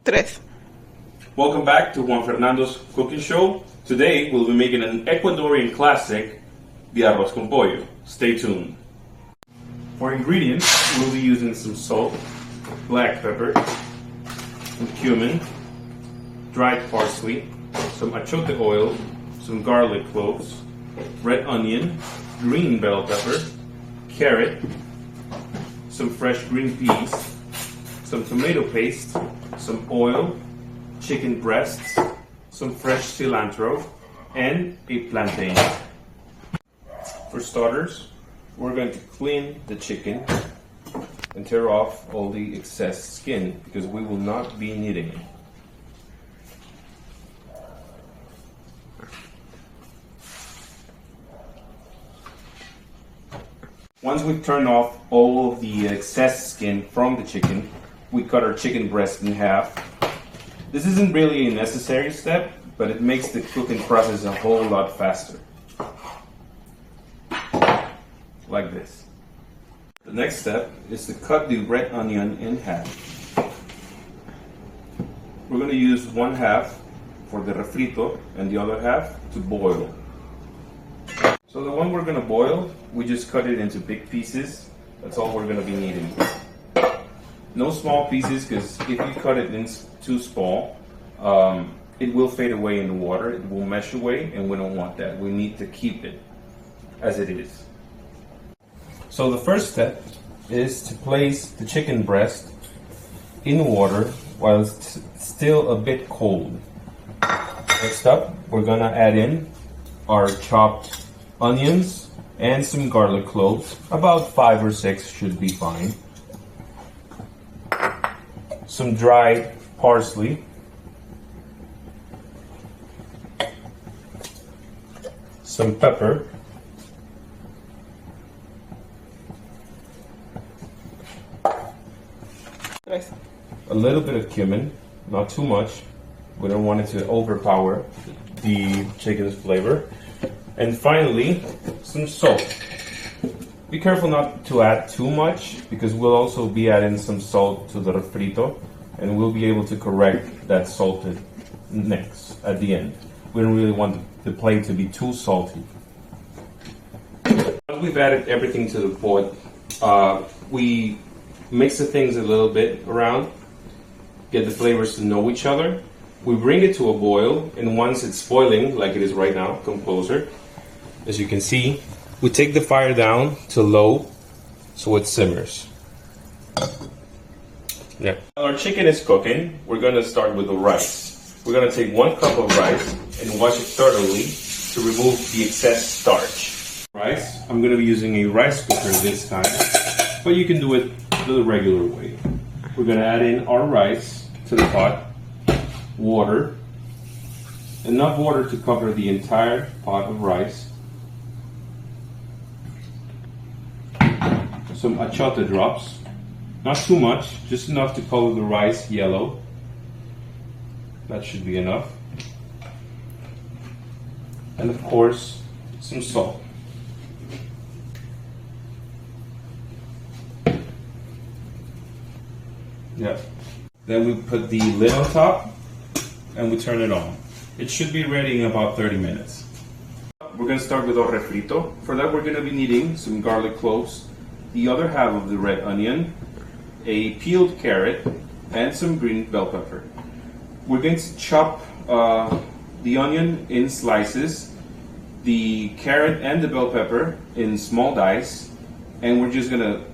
Tres. Welcome back to Juan Fernando's cooking show. Today we'll be making an Ecuadorian classic, the arroz con pollo. Stay tuned. For ingredients, we'll be using some salt, black pepper, some cumin, dried parsley, some achiote oil, some garlic cloves, red onion, green bell pepper, carrot, some fresh green peas, some tomato paste, some oil, chicken breasts, some fresh cilantro, and a plantain. For starters, we're going to clean the chicken and tear off all the excess skin because we will not be needing it. Once we've turned off all of the excess skin from the chicken, we cut our chicken breast in half. This isn't really a necessary step, but it makes the cooking process a whole lot faster. Like this. The next step is to cut the red onion in half. We're going to use one half for the refrito and the other half to boil. So the one we're going to boil, we just cut it into big pieces. That's all we're going to be needing. No small pieces, because if you cut it in too small, it will fade away in the water. It will mesh away, and we don't want that. We need to keep it as it is. So the first step is to place the chicken breast in water while it's still a bit cold. Next up, we're going to add in our chopped onions and some garlic cloves. About 5 or 6 should be fine. Some dried parsley. Some pepper. Tres. A little bit of cumin, not too much. We don't want it to overpower the chicken's flavor. And finally, some salt. Be careful not to add too much because we'll also be adding some salt to the refrito and we'll be able to correct that salted next at the end. We don't really want the plate to be too salty. Once we've added everything to the pot, we mix the things a little bit around, get the flavors to know each other. We bring it to a boil, and once it's boiling, like it is right now, come closer. As you can see, we take the fire down to low so it simmers. Yeah. While our chicken is cooking, we're going to start with the rice. We're going to take 1 cup of rice and wash it thoroughly to remove the excess starch. Rice, I'm going to be using a rice cooker this time, but you can do it the regular way. We're going to add in our rice to the pot, water, enough water to cover the entire pot of rice, some achiote drops, not too much, just enough to color the rice yellow. That should be enough. And of course, some salt. Yeah. Then we put the lid on top and we turn it on. It should be ready in about 30 minutes. We're going to start with our refrito. For that, we're going to be needing some garlic cloves, the other half of the red onion, a peeled carrot, and some green bell pepper. We're going to chop the onion in slices, the carrot and the bell pepper in small dice, and we're just going to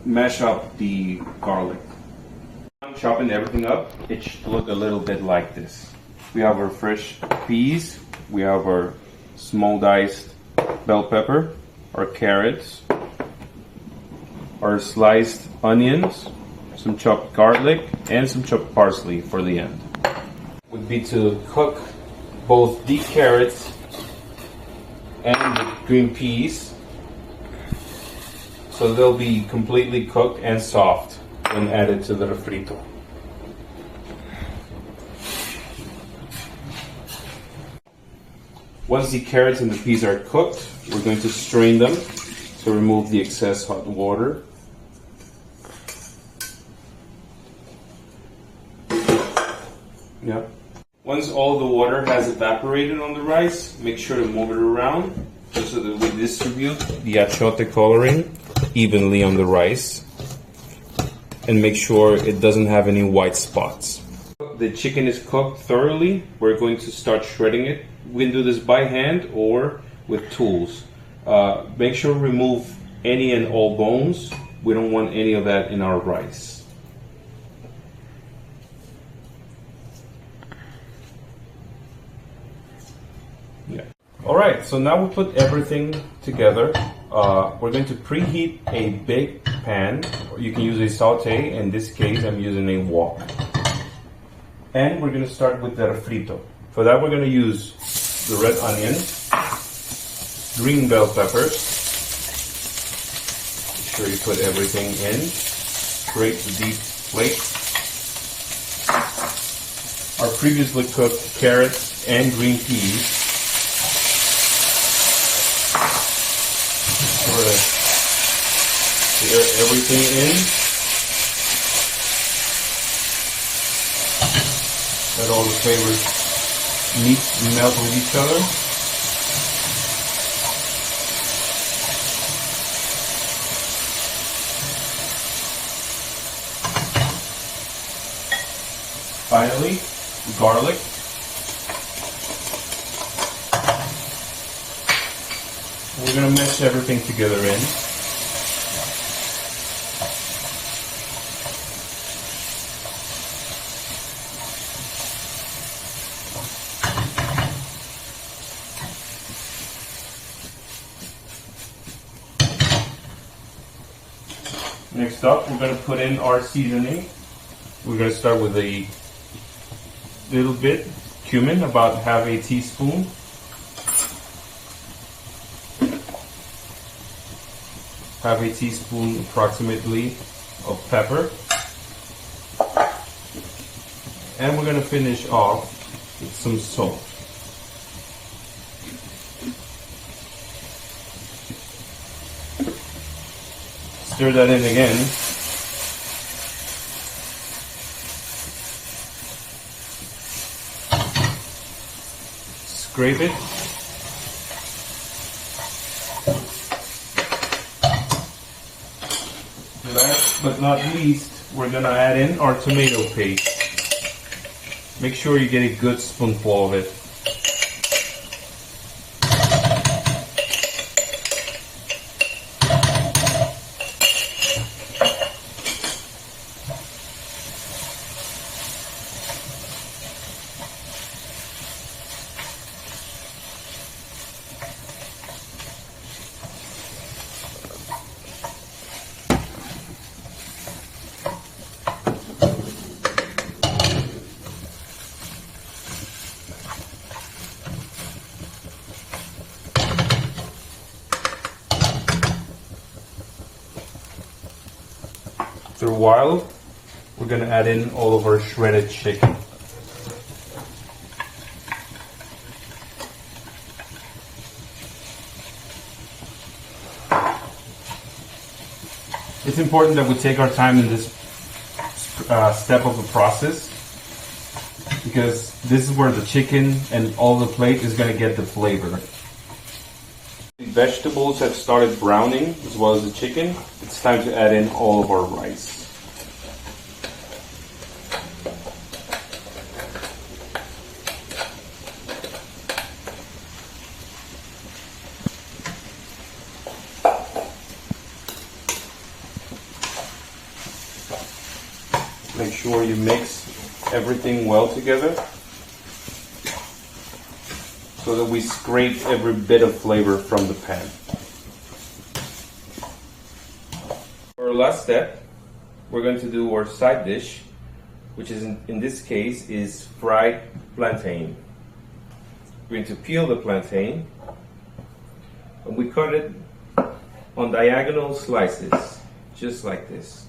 mash up the garlic. Chopping everything up, it should look a little bit like this. We have our fresh peas, we have our small diced bell pepper, our carrots, our sliced onions, some chopped garlic, and some chopped parsley for the end. Would be to cook both the carrots and the green peas so they'll be completely cooked and soft when added to the refrito. Once the carrots and the peas are cooked, we're going to strain them to remove the excess hot water. Yeah. Once all the water has evaporated on the rice, make sure to move it around just so that we distribute the achiote coloring evenly on the rice. And make sure it doesn't have any white spots. The chicken is cooked thoroughly. We're going to start shredding it. We can do this by hand or with tools. Make sure to remove any and all bones. We don't want any of that in our rice. Yeah. All right, so now we put everything together. We're going to preheat a big pan. You can use a saute. In this case, I'm using a wok. And we're going to start with the refrito. For that, we're going to use the red onion, green bell peppers. Make sure you put everything in. Scrape the deep flakes. Our previously cooked carrots and green peas. Sort of stir everything in. Let all the flavors meet and melt with each other. Finally, garlic. We're going to mash everything together in. Next up, we're going to put in our seasoning. We're going to start with a little bit cumin, about half a teaspoon. Half a teaspoon approximately of pepper. And we're going to finish off with some salt. Stir that in again. Scrape it. Last but not least, we're going to add in our tomato paste. Make sure you get a good spoonful of it. After a while, we're going to add in all of our shredded chicken. It's important that we take our time in this step of the process, because this is where the chicken and all the plate is going to get the flavor. The vegetables have started browning as well as the chicken. It's time to add in all of our rice. Make sure you mix everything well together so that we scrape every bit of flavor from the pan. For our last step, we're going to do our side dish, which is in this case is fried plantain. We're going to peel the plantain and we cut it on diagonal slices, just like this.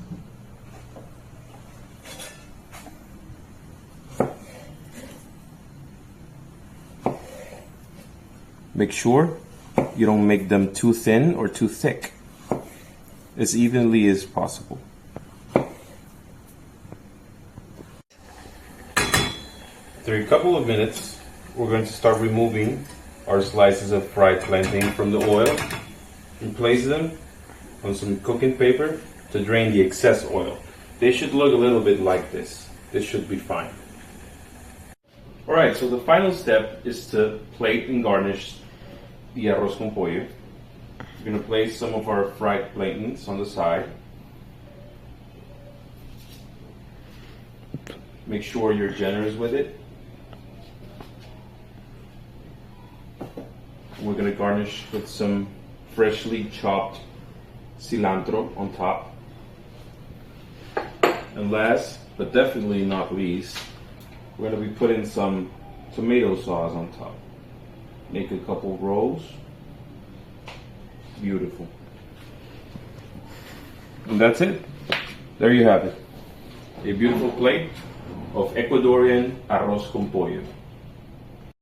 Make sure you don't make them too thin or too thick, as evenly as possible. After a couple of minutes, we're going to start removing our slices of fried plantain from the oil and place them on some cooking paper to drain the excess oil. They should look a little bit like this. This should be fine. Alright, so the final step is to plate and garnish the arroz con pollo. We're going to place some of our fried plantains on the side. Make sure you're generous with it. We're going to garnish with some freshly chopped cilantro on top. And last, but definitely not least, we're going to be putting some tomato sauce on top. Make a couple rolls. Beautiful. And that's it. There you have it. A beautiful plate of Ecuadorian arroz con pollo.